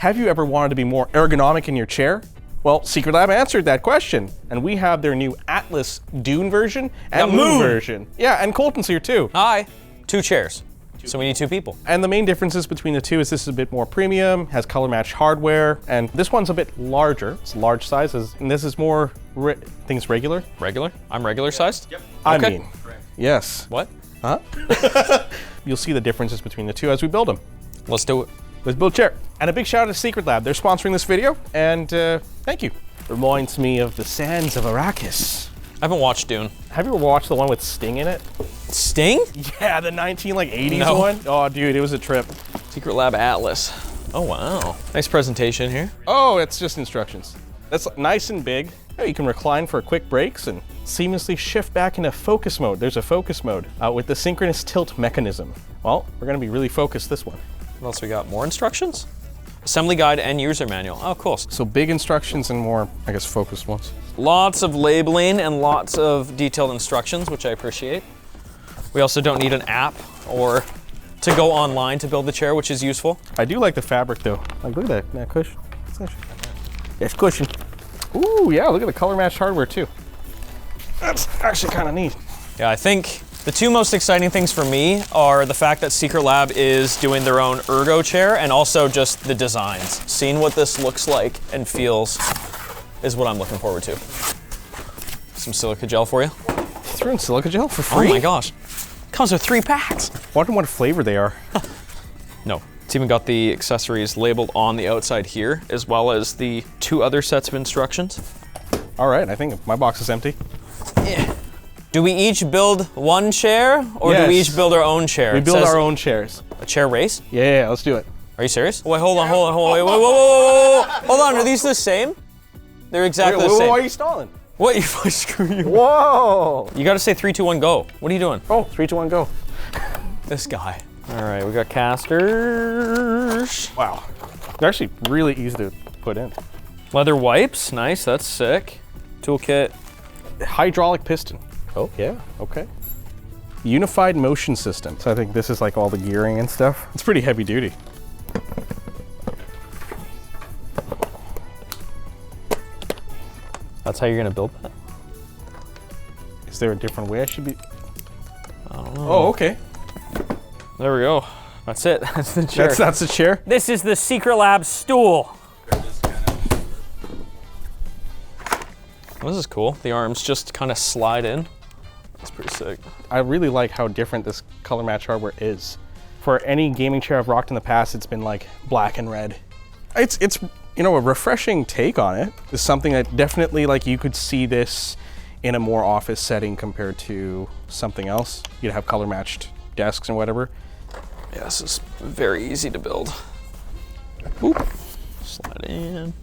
Have you ever wanted to be more ergonomic in your chair? Well, Secretlab answered that question, and we have their new Atlas Dune version and Moon version. Yeah, and Colton's here too. Hi. 2 chairs. So we need 2 people. And the main differences between the two is this is a bit more premium, has color matched hardware, and this one's a bit larger. It's large sizes, and this is more, I think it's regular. Regular? I'm regular sized? Yep. I Okay. mean, yes. What? Huh? You'll see the differences between the two as we build them. Let's do it. Let's build a chair. And a big shout out to Secretlab. They're sponsoring this video, and thank you. Reminds me of the sands of Arrakis. I haven't watched Dune. Have you ever watched the one with Sting in it? Sting? Yeah, the 80s No. one. Oh, dude, it was a trip. Secretlab Atlas. Oh, wow. Nice presentation here. Oh, it's just instructions. That's nice and big. You can recline for quick breaks and seamlessly shift back into focus mode. There's a focus mode with the synchronous tilt mechanism. Well, we're gonna be really focused this one. What else we got? More instructions? Assembly guide and user manual. Oh, cool. So big instructions and more, I guess, focused ones. Lots of labeling and lots of detailed instructions, which I appreciate. We also don't need an app or to go online to build the chair, which is useful. I do like the fabric though. Like, look at that cushion. It's actually, it's cushion. Ooh, yeah, look at the color matched hardware too. That's actually kind of neat. Yeah, I think the 2 most exciting things for me are the fact that Secretlab is doing their own ergo chair and also just the designs. Seeing what this looks like and feels is what I'm looking forward to. Some silica gel for you. Threw in silica gel for free? Oh my gosh. Comes with 3 packs. Wonder what flavor they are. No. It's even got the accessories labeled on the outside here, as well as the 2 other sets of instructions. All right, I think my box is empty. Yeah. Do we each build 1 chair, or do we Yes. each build our own chair? We It build says our own chairs. A chair race? Yeah, let's do it. Are you serious? Wait, hold on. Wait, whoa, whoa, whoa, whoa. Hold on, are these the same? They're exactly the same. Why are you stalling? What? Screw you. Whoa! You gotta say 3, 2, 1, go. What are you doing? Oh, 3, 2, 1, go. This guy. All right, we got casters. Wow. They're actually really easy to put in. Leather wipes, nice, that's sick. Toolkit. Hydraulic piston. Oh, yeah, okay. Unified motion system. So I think this is like all the gearing and stuff. It's pretty heavy duty. That's how you're gonna build that? Is there a different way I should be? I don't know. Oh, okay. There we go. That's it. That's the chair. That's the chair? This is the Secretlab stool. This is cool. The arms just kind of slide in. That's pretty sick. I really like how different this color match hardware is. For any gaming chair I've rocked in the past, it's been like black and red. It's you know, a refreshing take on it. It's something that definitely, like, you could see this in a more office setting compared to something else. You'd have color matched desks and whatever. Yeah, this is very easy to build. Oop. Slide in.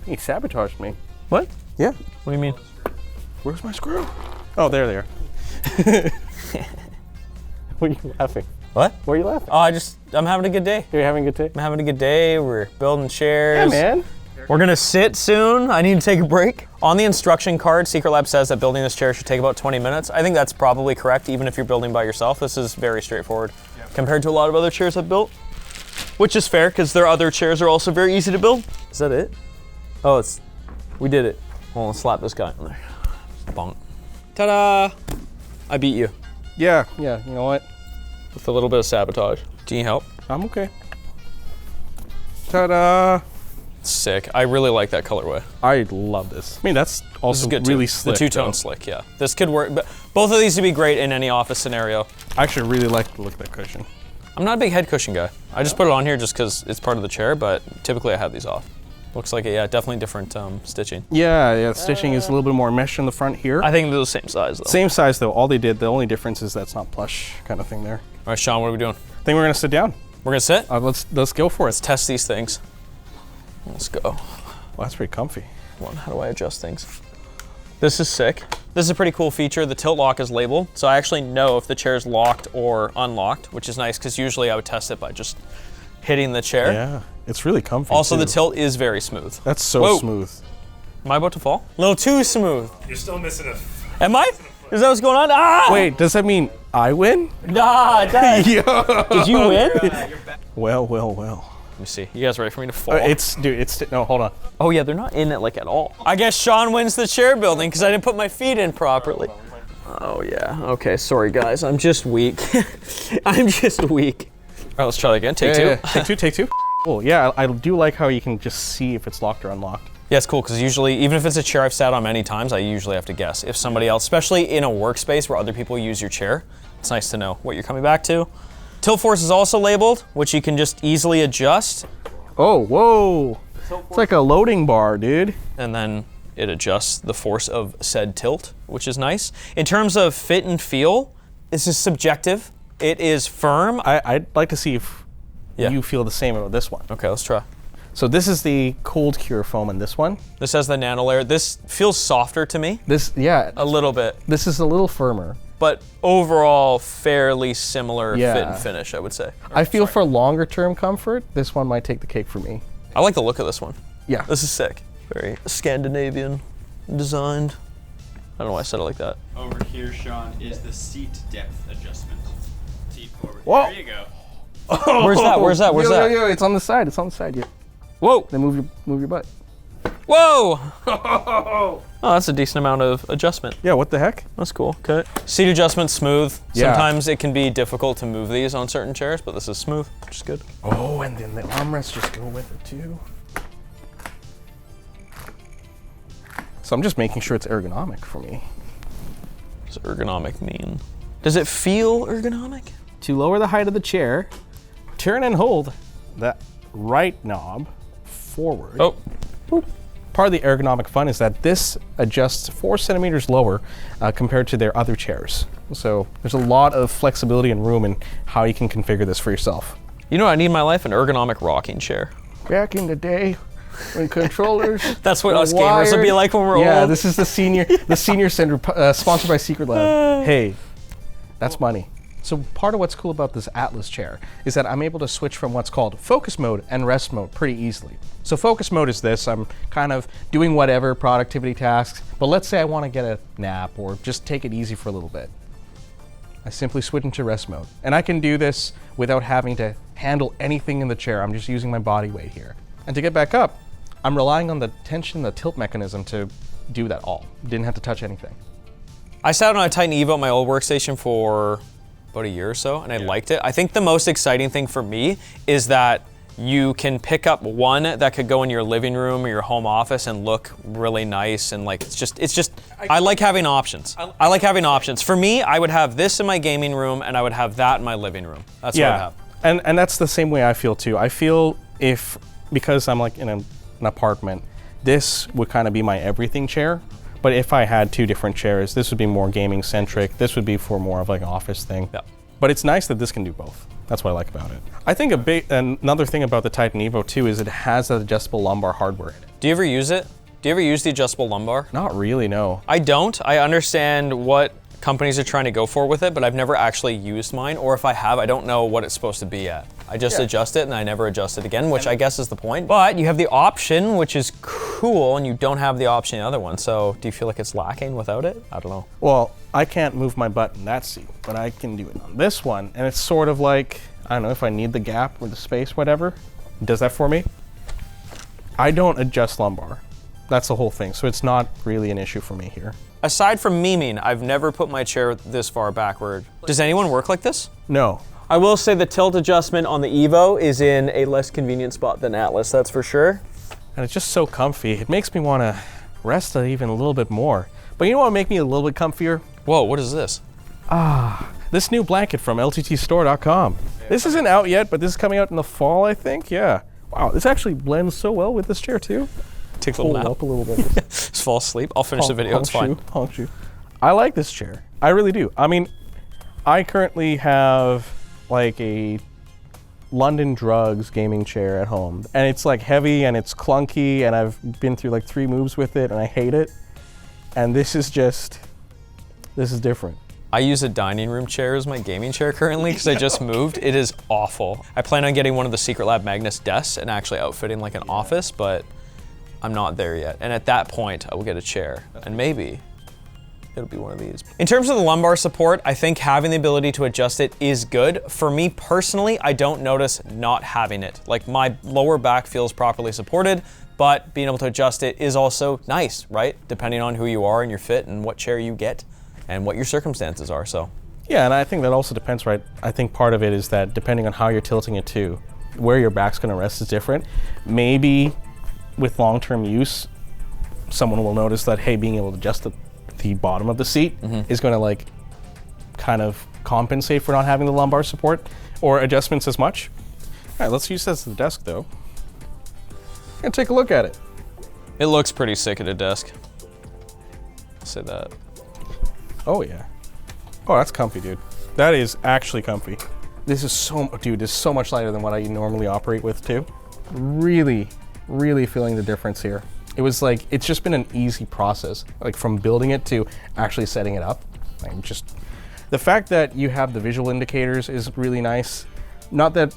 He sabotaged me. What? Yeah. What do you mean? Where's my screw? Oh, there they are. What are you laughing? What? Why are you laughing? Oh, I'm having a good day. You're having a good day? I'm having a good day. We're building chairs. Yeah, man. We're gonna sit soon. I need to take a break. On the instruction card, Secretlab says that building this chair should take about 20 minutes. I think that's probably correct, even if you're building by yourself. This is very straightforward compared to a lot of other chairs I've built, which is fair because their other chairs are also very easy to build. Is that it? Oh, we did it. Well, let's slap this guy on there. Bonk. Ta-da! I beat you Yeah, you know what? with a little bit of sabotage. Do you need help? I'm okay. Ta-da! Sick. I really like that colorway. I love this. I mean, that's also This is good really too. slick. The two-tone though. slick, yeah. This could work, but both of these would be great in any office scenario. I actually really like the look of that cushion. I'm not a big head cushion guy. I just put it on here just because it's part of the chair, but typically I have these off. Looks like it, yeah, definitely different stitching. Yeah, stitching is a little bit more mesh in the front here. I think they're the same size though. Same size though. All they did, the only difference is that's not plush kind of thing there. All right, Sean, what are we doing? I think we're gonna sit down. We're gonna sit? Let's go for Let's it. test these things. Let's go. Well, that's pretty comfy. Hold on, how do I adjust things? This is sick. This is a pretty cool feature. The tilt lock is labeled, so I actually know if the chair is locked or unlocked, which is nice because usually I would test it by just hitting the chair. Yeah, it's really comfy. Also, too. the tilt is very smooth. That's so Whoa. smooth. Am I about to fall? A little too smooth. You're still missing a. Am I? Is that what's going on? Ah! Wait, does that mean I win? Nah, it does. Yeah. Did you win? Well. Let me see. You guys ready for me to fall? No, hold on. Oh yeah, they're not in it like at all. I guess Shawn wins the chair building because I didn't put my feet in properly. Oh yeah, okay, sorry guys, I'm just weak. I'm just weak. All right, let's try that again, take two. Yeah. Take two. Cool, yeah, I do like how you can just see if it's locked or unlocked. Yeah, it's cool, because usually, even if it's a chair I've sat on many times, I usually have to guess. If somebody else, especially in a workspace where other people use your chair, it's nice to know what you're coming back to. Tilt force is also labeled, which you can just easily adjust. Oh, whoa. It's like a loading bar, dude. And then it adjusts the force of said tilt, which is nice. In terms of fit and feel, this is subjective. It is firm. I'd like to see if you feel the same about this one. Okay, let's try. So this is the cold cure foam in this one. This has the nano layer. This feels softer to me. A little bit. This is a little firmer. But overall, fairly similar fit and finish, I would say. I feel for longer term comfort, this one might take the cake for me. I like the look of this one. Yeah. This is sick. Very Scandinavian designed. I don't know why I said it like that. Over here, Shawn, is the seat depth adjustment. Seat forward. Whoa. There you go. Oh. Where's that? Where's that? Where's that? Yo, it's on the side. It's on the side. Yeah. Whoa. Then move your butt. Whoa. Oh, that's a decent amount of adjustment. Yeah, what the heck? That's cool. Okay. Seat adjustment smooth. Yeah. Sometimes it can be difficult to move these on certain chairs, but this is smooth, which is good. Oh, and then the armrests just go with it too. So I'm just making sure it's ergonomic for me. What does ergonomic mean? Does it feel ergonomic? To lower the height of the chair, turn and hold the right knob forward. Oh. Boop. Part of the ergonomic fun is that this adjusts 4 centimeters lower compared to their other chairs. So there's a lot of flexibility and room in how you can configure this for yourself. You know what I need in my life? An ergonomic rocking chair. Back in the day, when controllers That's what us gamers would be like when we're old. Yeah, this is the senior center sponsored by Secretlab. Hey, that's money. So part of what's cool about this Atlas chair is that I'm able to switch from what's called focus mode and rest mode pretty easily. So focus mode is this, I'm kind of doing whatever productivity tasks, but let's say I want to get a nap or just take it easy for a little bit. I simply switch into rest mode. And I can do this without having to handle anything in the chair. I'm just using my body weight here. And to get back up, I'm relying on the tension, the tilt mechanism to do that all. Didn't have to touch anything. I sat on a TITAN Evo at my old workstation for about a year or so, and I liked it. I think the most exciting thing for me is that you can pick up one that could go in your living room or your home office and look really nice, and like, it's just, I like having options. I like having options. For me, I would have this in my gaming room and I would have that in my living room. That's what I'd have. And that's the same way I feel too. I feel because I'm like in an apartment, this would kind of be my everything chair. But if I had 2 different chairs, this would be more gaming centric. This would be for more of like an office thing. Yeah. But it's nice that this can do both. That's what I like about it. I think another thing about the TITAN Evo too is it has that adjustable lumbar hardware in it. Do you ever use it? Do you ever use the adjustable lumbar? Not really, no. I don't. I understand what companies are trying to go for with it, but I've never actually used mine, or if I have, I don't know what it's supposed to be at. I just adjust it and I never adjust it again, which I guess is the point. But you have the option, which is cool, and you don't have the option in the other one. So do you feel like it's lacking without it? I don't know. Well, I can't move my butt in that seat, but I can do it on this one. And it's sort of like, I don't know, if I need the gap or the space, whatever, it does that for me. I don't adjust lumbar. That's the whole thing. So it's not really an issue for me here. Aside from memeing, I've never put my chair this far backward. Does anyone work like this? No. I will say the tilt adjustment on the Evo is in a less convenient spot than Atlas, that's for sure. And it's just so comfy. It makes me want to rest even a little bit more. But you know what would make me a little bit comfier? Whoa, what is this? This new blanket from Lttstore.com. This isn't out yet, but this is coming out in the fall, I think. Yeah. Wow, this actually blends so well with this chair too. Take a little nap. Up a little bit. Just fall asleep. I'll finish the video, it's fine. Honk you. I like this chair. I really do. I mean, I currently have like a London Drugs gaming chair at home. And it's like heavy and it's clunky and I've been through like 3 moves with it and I hate it. And this is different. I use a dining room chair as my gaming chair currently because I just moved. It is awful. I plan on getting one of the Secretlab Magnus desks and actually outfitting like an office, but I'm not there yet. And at that point, I will get a chair. And maybe it'll be one of these. In terms of the lumbar support, I think having the ability to adjust it is good. For me personally, I don't notice not having it. Like my lower back feels properly supported, but being able to adjust it is also nice, right? Depending on who you are and your fit and what chair you get and what your circumstances are, so. Yeah, and I think that also depends, right? I think part of it is that depending on how you're tilting it to, where your back's gonna rest is different. Maybe with long-term use, someone will notice that, hey, being able to adjust the bottom of the seat is gonna like kind of compensate for not having the lumbar support or adjustments as much. All right, let's use this as the desk though. And take a look at it. It looks pretty sick at a desk. Say that. Oh yeah. Oh, that's comfy, dude. That is actually comfy. This is this is so much lighter than what I normally operate with too. Really, really feeling the difference here. It was like, it's just been an easy process, like from building it to actually setting it up. Like just, the fact that you have the visual indicators is really nice. Not that,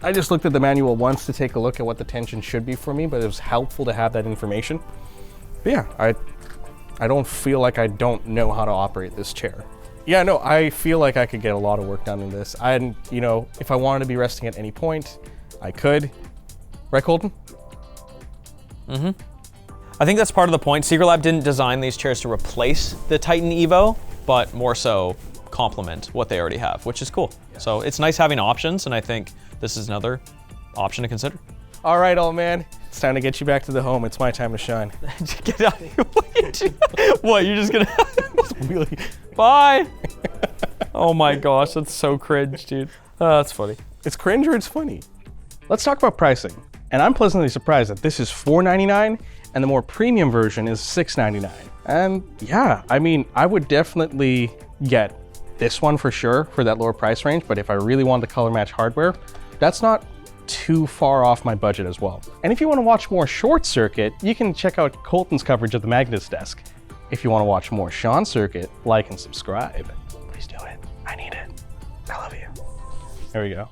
I just looked at the manual once to take a look at what the tension should be for me, but it was helpful to have that information. But yeah, I don't feel like I don't know how to operate this chair. Yeah, no, I feel like I could get a lot of work done in this. You know, if I wanted to be resting at any point, I could. Right, Colton? Mm-hmm. I think that's part of the point. Secretlab didn't design these chairs to replace the TITAN Evo, but more so complement what they already have, which is cool. Yeah. So it's nice having options, and I think this is another option to consider. All right, old man. It's time to get you back to the home. It's my time to shine. Get out of here. What, you're just gonna... Really? Bye. Oh my gosh, that's so cringe, dude. Oh, that's funny. It's cringe or it's funny? Let's talk about pricing. And I'm pleasantly surprised that this is $499 and the more premium version is $699. And yeah, I mean, I would definitely get this one for sure for that lower price range, but if I really wanted to color match hardware, that's not too far off my budget as well. And if you want to watch more ShortCircuit, you can check out Colton's coverage of the Magnus desk. If you want to watch more ShortCircuit, like and subscribe. Please do it. I need it. I love you. There we go.